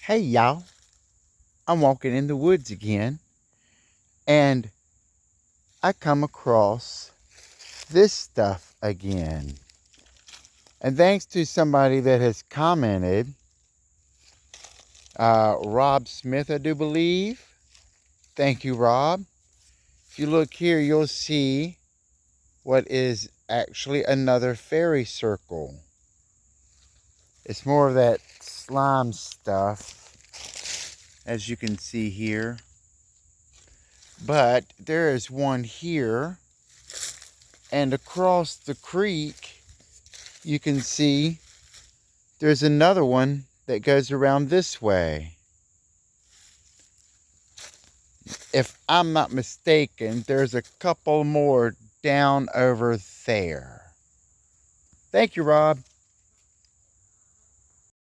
Hey y'all, I'm walking in the woods again and I come across this stuff again. And thanks to somebody that has commented, Rob Smith, I do believe. Thank you, Rob. If you look here, you'll see what is actually another fairy circle. It's more of that slime stuff, as you can see here. But there is one here, and across the creek, you can see there's another one that goes around this way. If I'm not mistaken, there's a couple more down over there. Thank you, Rob.